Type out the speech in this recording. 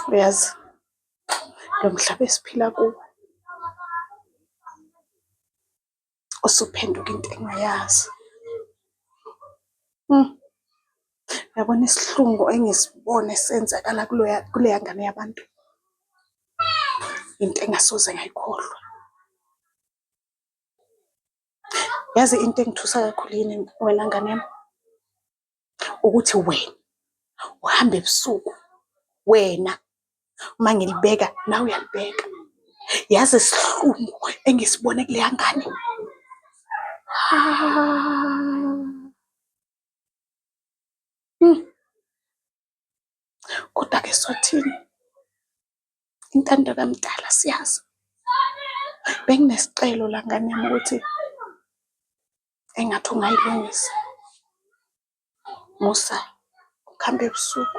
Uyazi lo mhlaba esiphila kuwo usuphenduka into engayazi. Uyabona isihlungu engisibone senzakala kuleya ngane yabantu, into engasoze ngayikhohlwa. Yazi into engithusa kakhulu yini wena ngane yami? Ukuthi wena uhamba ebusuku, wena uma ngilibeka nawe uyalibeka. Yazi isihlungu engisibone kuleya ngane. Kodwa-ke sothini? Intando kaMdala siyazi. Benginesicelo la ngane yami ukuthi engathi ungayilungisa. Musa, ukuhamba ebusuku